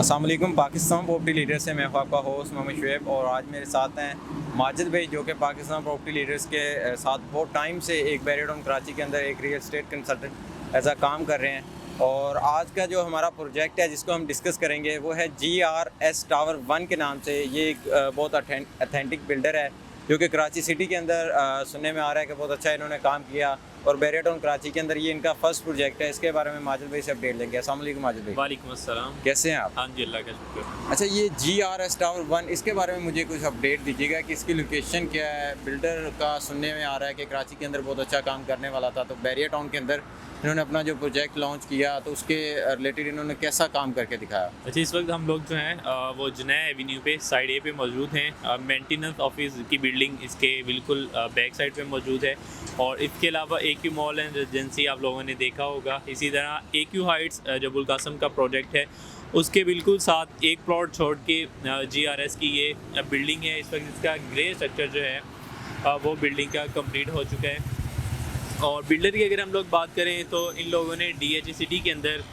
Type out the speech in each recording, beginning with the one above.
अस्सलाम वालेकुम। Pakistan property leader से मैं आपका होस्ट मोहम्मद शुएब और आज मेरे साथ हैं माजिद भाई, जो कि पाकिस्तान प्रॉपर्टी लीडर्स के साथ बहुत टाइम से एक बैरियरटाउन कराची के अंदर एक रियल एस्टेट कंसल्टेंट ऐसा काम कर रहे हैं। और आज का जो हमारा प्रोजेक्ट है जिसको हम डिस्कस करेंगे वो है GRS टावर 1 के नाम से। ये एक बहुत अथेंटिक बिल्डर है जो कि कराची सिटी के अंदर सुनने में आ रहा है कि बहुत अच्छा इन्होंने काम किया और बैरियरटाउन कराची के अंदर ये इनका फर्स्ट प्रोजेक्ट है। इसके बारे में माजिद भाई से अपडेट लेंगे। अस्सलाम वालेकुम माजिद भाई। वालेकुम अस्सलाम। कैसे हैं आप? हाँ जी, अल्लाह का शुक्र। अच्छा, ये GRS टावर 1 इसके बारे में मुझे कुछ अपडेट दीजिएगा कि इसकी लोकेशन क्या है। बिल्डर का सुनने में आ रहा है कि कराची के अंदर बहुत अच्छा काम करने वाला था, तो बैरियर टाउन के अंदर इन्होंने अपना जो प्रोजेक्ट लॉन्च किया तो उसके रिलेटेड इन्होंने कैसा काम करके दिखाया। अच्छा, इस वक्त हम लोग जो हैं वो जुनैद एवेन्यू पे साइड ए पे मौजूद हैं। मेंटेनेंस ऑफिस की बिल्डिंग इसके बिल्कुल बैक साइड पे मौजूद है और इसके अलावा AQ मॉल एंड रेजिडेंसी आप लोगों ने देखा होगा। इसी तरह AQ हाइट्स जो अबुल कासम का प्रोजेक्ट है उसके बिल्कुल साथ एक प्लॉट छोड़ के GRS की ये बिल्डिंग है। इस वक्त इसका ग्रे स्ट्रक्चर जो है वो बिल्डिंग का कंप्लीट हो चुका है। और बिल्डर की अगर हम लोग बात करें तो इन लोगों ने DHA सिटी के अंदर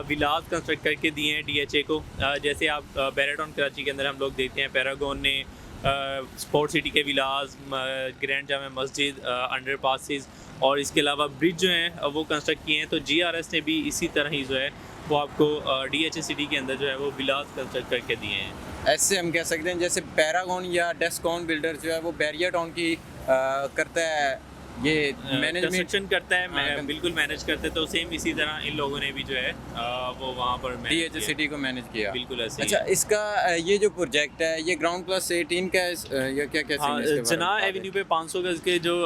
विलास कंस्ट्रक्ट करके दिए हैं DHA को। जैसे आप बैरियरटाउन कराची के अंदर हम लोग देखते हैं पैरागॉन ने स्पोर्ट सिटी के विलास, grand Jama Masjid, under passes और इसके अलावा ब्रिज जो हैं वो कंस्ट्रक्ट किए हैं। तो GRS ने भी इसी तरह ही जो है वो आपको DHA सिटी के अंदर जो है वो विलास कंस्ट्रक्ट करके दिए हैं। ऐसे हम कह सकते हैं जैसे पैरागॉन या डेस्कॉन बिल्डर जो है वो बैरियर टाउन की करता है, ये मैनेजमेंट कंस्ट्रक्शन करता है, बिल्कुल मैनेज करते हैं। तो सेम इसी तरह इन लोगों ने भी जो है वो वहाँ पर DHA सिटी को मैनेज किया। बिल्कुल ऐसे। अच्छा, इसका ये जो प्रोजेक्ट है ये ग्राउंड प्लस 18 का या क्या क्या हाँ, जुनैद एवेन्यू पे 500 गज के जो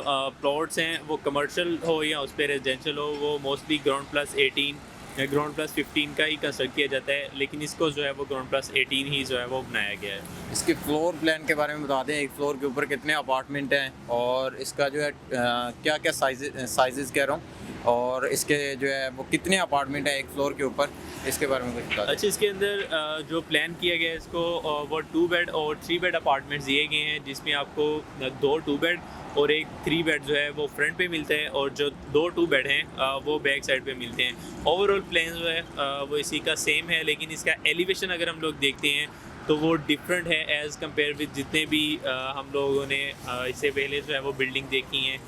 प्लॉट्स हैं वो कमर्शियल हो या उस पर रेजिडेंशियल हो, वो मोस्टली ग्राउंड प्लस 18 या ग्राउंड प्लस 15 का ही कंस्ट्रक्ट किया जाता है, लेकिन इसको जो है वो ग्राउंड प्लस 18 ही जो है वो बनाया गया है। इसके फ्लोर प्लान के बारे में बता दें, एक फ्लोर के ऊपर कितने अपार्टमेंट हैं और इसका जो है क्या क्या साइजेस कह रहा हूँ, और इसके जो है वो कितने अपार्टमेंट हैं एक फ्लोर के ऊपर, इसके बारे में कुछ बता दें। अच्छा, इसके अंदर जो प्लान किया गया है इसको वो 2 बेड और 3 बेड अपार्टमेंट्स दिए गए हैं, जिसमें आपको 2 2 बेड और एक 3 बेड जो है वो फ्रंट पे मिलता है और जो 2 2 बेड हैं वो बैक साइड पे मिलते हैं। ओवरऑल प्लान जो है वो इसी का सेम है, लेकिन इसका एलिवेशन अगर हम लोग देखते हैं तो वो डिफरेंट है एज़ कम्पेयर विद जितने भी हम लोगों ने इससे पहले जो है वो बिल्डिंग देखी हैं,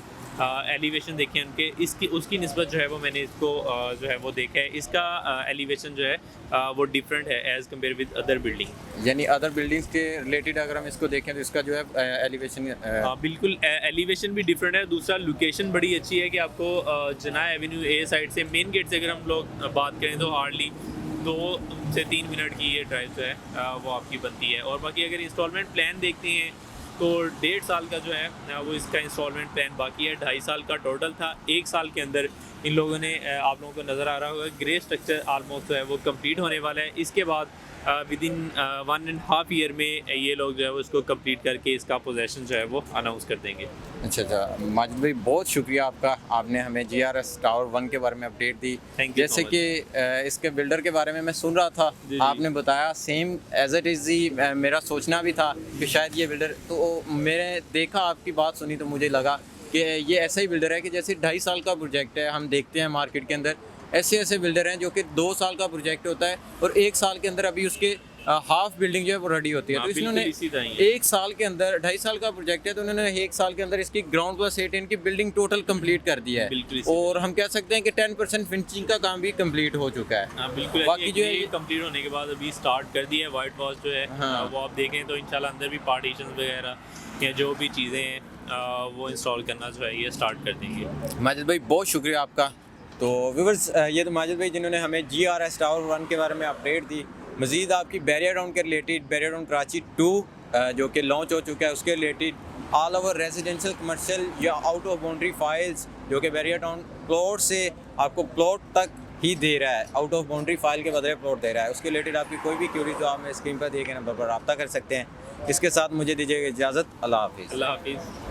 एलिवेशन देखे हैं उनके, इसकी उसकी निस्बत जो है वो मैंने इसको जो है वो देखा है। इसका एलिवेशन जो है वो डिफरेंट है as compare with other building. यानी अदर बिल्डिंग्स के रिलेटेड अगर हम इसको देखें तो इसका जो है एलिवेशन बिल्कुल एलिवेशन भी डिफरेंट है। दूसरा, लोकेशन बड़ी अच्छी है कि आपको जुनैद एवेन्यू A साइड से मेन गेट से अगर हम लोग बात करें तो हार्डली 2 से 3 मिनट की ये ड्राइव जो है वो आपकी बनती है। और बाकी अगर इंस्टॉलमेंट प्लान देखते हैं तो 1.5 साल का जो है वो इसका इंस्टॉलमेंट प्लान बाकी है। 2.5 साल का टोटल था। 1 साल के अंदर इन लोगों ने आप लोगों को नज़र आ रहा होगा ग्रे स्ट्रक्चर ऑलमोस्ट जो है वो कंप्लीट होने वाला है। इसके बाद विद इन 1.5 ईयर में ये लोग जो है वो इसको कंप्लीट करके इसका पोजेसन जो है वो अनाउंस कर देंगे। अच्छा, माजिद भाई बहुत शुक्रिया आपका, आपने हमें GRS टावर 1 के बारे में अपडेट दी। जैसे कि इसके बिल्डर के बारे में मैं सुन रहा था, आपने बताया सेम एज इट इज़ ही मेरा सोचना भी था कि शायद ये बिल्डर, तो मैंने देखा आपकी बात सुनी तो मुझे लगा कि ये ऐसा ही बिल्डर है कि जैसे 2.5 साल का प्रोजेक्ट है। हम देखते हैं मार्केट के अंदर ऐसे ऐसे बिल्डर हैं जो कि 2 साल का प्रोजेक्ट होता है और 1 साल के अंदर अभी उसके हाफ बिल्डिंग जो है वो रेडी होती है। तो इन्होंने 1 साल के अंदर, 2.5 साल का प्रोजेक्ट है तो उन्होंने 1 साल के अंदर इसकी ग्राउंड प्लस 18 की बिल्डिंग टोटल कंप्लीट कर दिया है और हम कह सकते हैं कि 10% फिनिशिंग का काम भी कंप्लीट हो चुका है। बिल्कुल, बाकी जो है कंप्लीट होने के बाद अभी स्टार्ट कर दिया है वाइट वॉश जो है वो आप देखें तो इंशाल्लाह अंदर भी पार्टीशन वगैरह या जो भी चीज़ें हैं वो इंस्टॉल करना जो है ये स्टार्ट कर देंगे। माजिद भाई बहुत शुक्रिया आपका। तो व्यूअर्स, ये तो माजिद भाई जिन्होंने हमें GRS टावर 1 के बारे में अपडेट दी। मज़ीद आपकी बैरियर टाउन के रिलेटेड, बैरियर टाउन कराची 2 जो कि लॉन्च हो चुका है उसके related, all over residential, commercial या आउट ऑफ बाउंड्री फाइल्स जो कि बैरियर टाउन प्लॉट से आपको प्लॉट तक ही दे रहा है, आउट ऑफ बाउंड्री फाइल के बदले प्लॉट दे रहा है, उसके रिलेटेड आपकी कोई भी क्यूरी तो आप स्क्रीन पर दिए गए नंबर पर रब्ता कर सकते हैं। इसके साथ मुझे दीजिएगा इजाज़त। अल्लाह हाफिज़। अल्लाह हाफिज़।